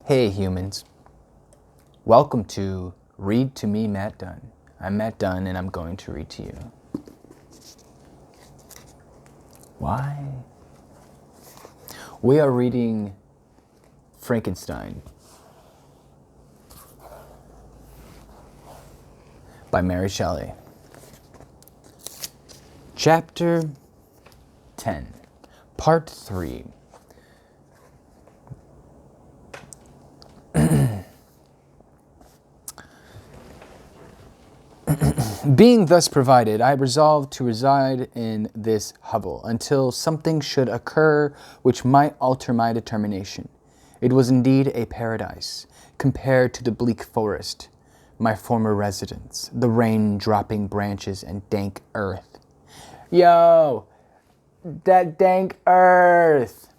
Hey humans, welcome to Read to Me, Matt Dunn. I'm Matt Dunn and I'm going to read to you. Why? We are reading Frankenstein by Mary Shelley. Chapter 10, Part 3. Being thus provided, I resolved to reside in this hovel until something should occur which might alter my determination. It was indeed a paradise, compared to the bleak forest, my former residence, the rain-dropping branches and dank earth. Yo, that dank earth!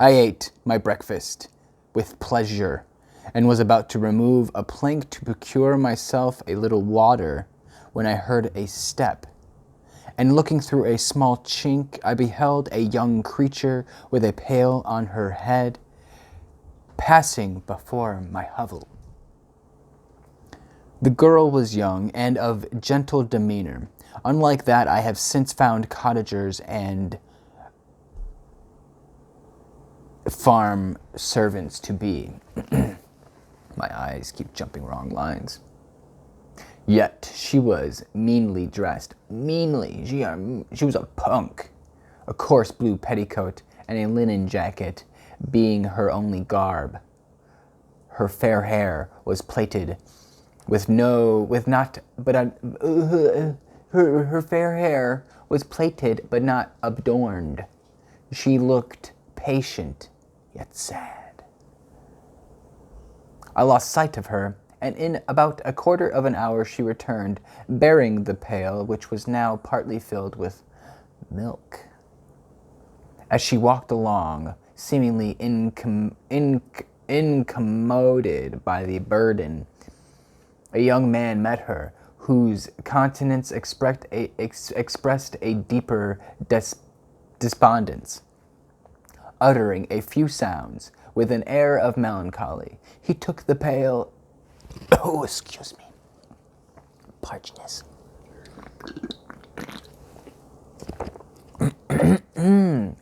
I ate my breakfast with pleasure, and was about to remove a plank to procure myself a little water, when I heard a step, and looking through a small chink, I beheld a young creature with a pail on her head, passing before my hovel. The girl was young and of gentle demeanor, unlike that I have since found cottagers and farm servants to be. My eyes keep jumping wrong lines. Yet she was meanly dressed. Meanly. She was a punk. A coarse blue petticoat and a linen jacket being her only garb. Her fair hair was plaited her fair hair was plaited but not adorned. She looked patient yet sad. I lost sight of her, and in about a quarter of an hour she returned, bearing the pail, which was now partly filled with milk. As she walked along, seemingly incommoded by the burden, a young man met her, whose countenance expressed a deeper despondence. Uttering a few sounds, with an air of melancholy, he took the pail. Oh, excuse me. Parchness. Okay.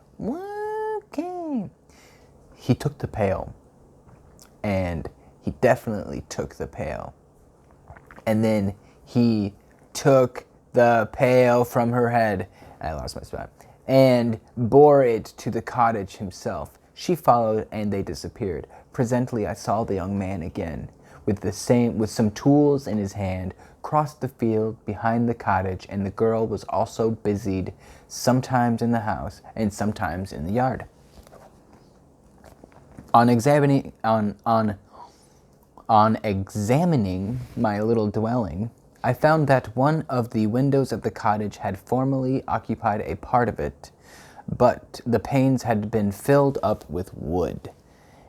He took the pail. And he definitely took the pail. And then he took the pail from her head. I lost my spot. And bore it to the cottage himself. She followed, and they disappeared. Presently I saw the young man again, with some tools in his hand, crossed the field behind the cottage, and the girl was also busied, sometimes in the house and sometimes in the yard. On examining my little dwelling, I found that one of the windows of the cottage had formerly occupied a part of it, but the panes had been filled up with wood.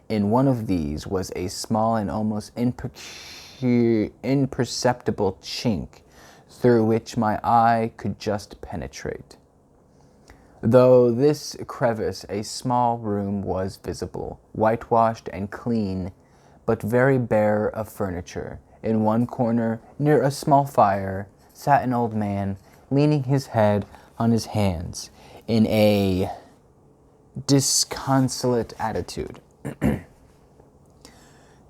In one of these was a small and almost imperceptible chink, through which my eye could just penetrate. Through this crevice a small room was visible, whitewashed and clean, but very bare of furniture. In one corner, near a small fire, sat an old man, leaning his head on his hands, in a disconsolate attitude.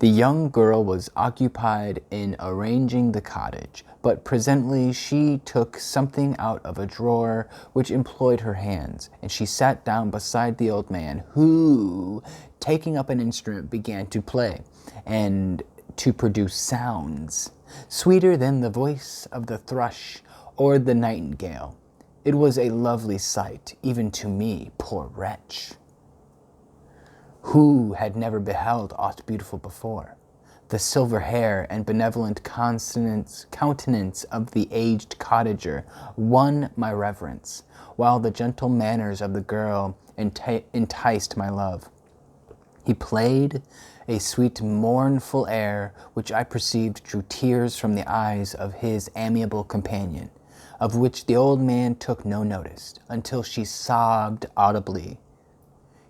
The young girl was occupied in arranging the cottage, but presently she took something out of a drawer which employed her hands, and she sat down beside the old man, who, taking up an instrument, began to play, and to produce sounds, sweeter than the voice of the thrush or the nightingale. It was a lovely sight, even to me, poor wretch, who had never beheld aught beautiful before. The silver hair and benevolent countenance of the aged cottager won my reverence, while the gentle manners of the girl enticed my love. He played a sweet mournful air, which I perceived drew tears from the eyes of his amiable companion, of which the old man took no notice, until she sobbed audibly.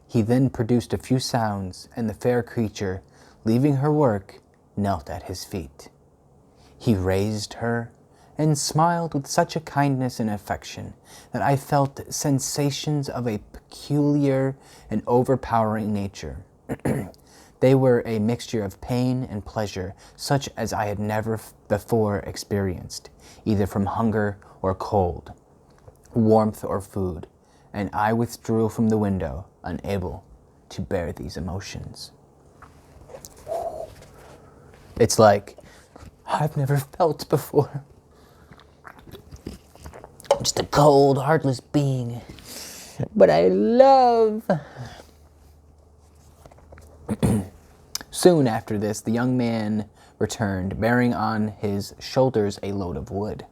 He then produced a few sounds, and the fair creature, leaving her work, knelt at his feet. He raised her and smiled with such a kindness and affection that I felt sensations of a peculiar and overpowering nature. They were a mixture of pain and pleasure, such as I had never before experienced, either from hunger or cold, warmth or food, and I withdrew from the window, unable to bear these emotions. It's like I've never felt before. I'm just a cold, heartless being, but I love. Soon after this, the young man returned, bearing on his shoulders a load of wood.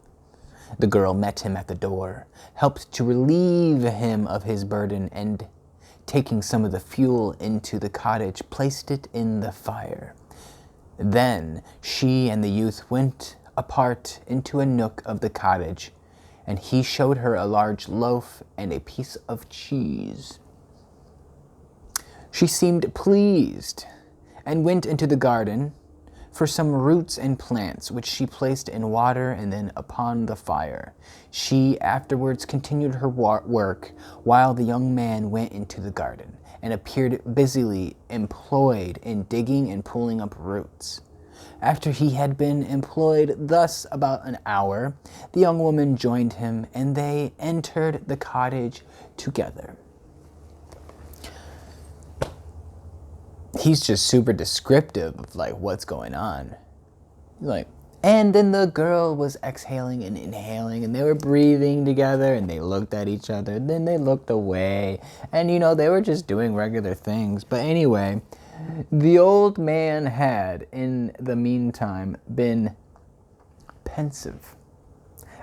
The girl met him at the door, helped to relieve him of his burden, and, taking some of the fuel into the cottage, placed it in the fire. Then she and the youth went apart into a nook of the cottage, and he showed her a large loaf and a piece of cheese. She seemed pleased, and went into the garden for some roots and plants, which she placed in water and then upon the fire. She afterwards continued her work, while the young man went into the garden, and appeared busily employed in digging and pulling up roots. After he had been employed thus about an hour, the young woman joined him, and they entered the cottage together. He's just super descriptive of like what's going on. Like, and then the girl was exhaling and inhaling, and they were breathing together, and they looked at each other, then they looked away, and they were just doing regular things. But anyway, the old man had, in the meantime, been pensive.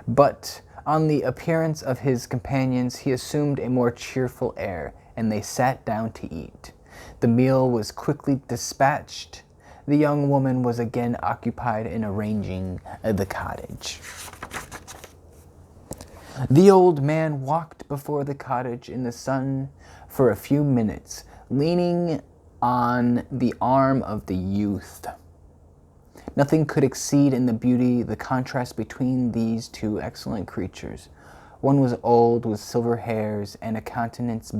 But on the appearance of his companions, he assumed a more cheerful air, and they sat down to eat. The meal was quickly dispatched. The young woman was again occupied in arranging the cottage. The old man walked before the cottage in the sun for a few minutes, leaning on the arm of the youth. Nothing could exceed in the beauty the contrast between these two excellent creatures. One was old, with silver hairs, and a countenance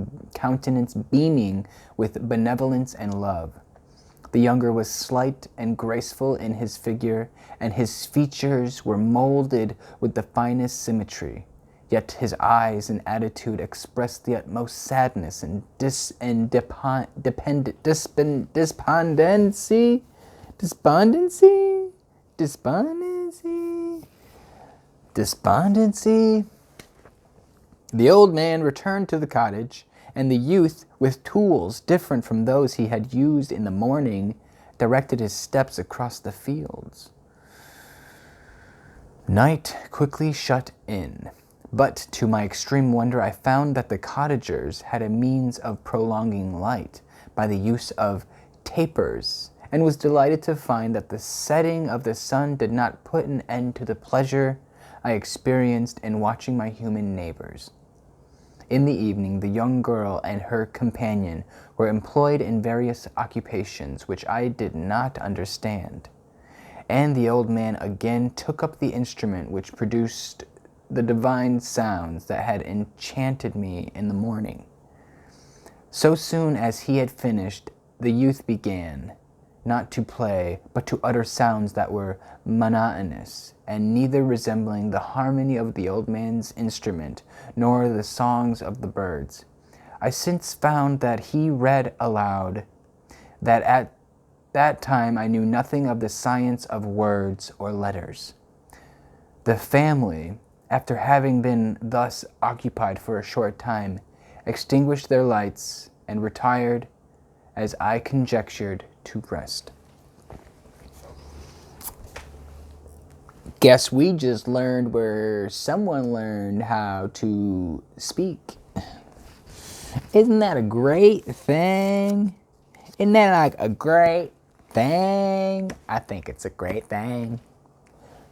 beaming with benevolence and love. The younger was slight and graceful in his figure, and his features were molded with the finest symmetry. Yet his eyes and attitude expressed the utmost sadness and despondency. The old man returned to the cottage, and the youth, with tools different from those he had used in the morning, directed his steps across the fields. Night quickly shut in, but to my extreme wonder I found that the cottagers had a means of prolonging light by the use of tapers, and was delighted to find that the setting of the sun did not put an end to the pleasure I experienced in watching my human neighbors. In the evening, the young girl and her companion were employed in various occupations which I did not understand, and the old man again took up the instrument which produced the divine sounds that had enchanted me in the morning. So soon as he had finished, the youth began, not to play, but to utter sounds that were monotonous, and neither resembling the harmony of the old man's instrument, nor the songs of the birds. I since found that he read aloud, that at that time I knew nothing of the science of words or letters. The family, after having been thus occupied for a short time, extinguished their lights and retired, as I conjectured, to rest. Guess we just learned where someone learned how to speak. Isn't that a great thing? Isn't that like a great thing? I think it's a great thing.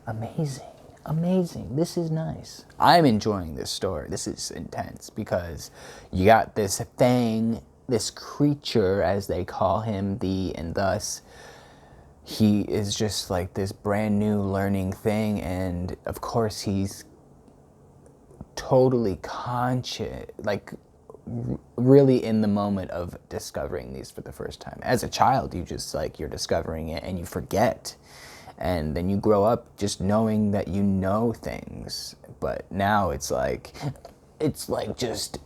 Amazing. Amazing. This is nice. I'm enjoying this story. This is intense because you got this thing this creature, as they call him, the and thus, he is just like this brand new learning thing, and of course he's totally conscious, like really in the moment of discovering these for the first time. As a child, you just like, you're discovering it and you forget, and then you grow up just knowing that you know things. But now it's like just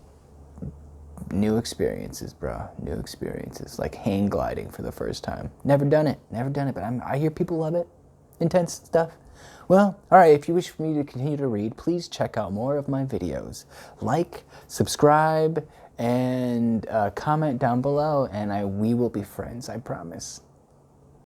new experiences, bro. New experiences, like hang gliding for the first time. Never done it, but I hear people love it. Intense stuff. Well, all right, if you wish for me to continue to read, please check out more of my videos. Like, subscribe, and comment down below, and we will be friends, I promise.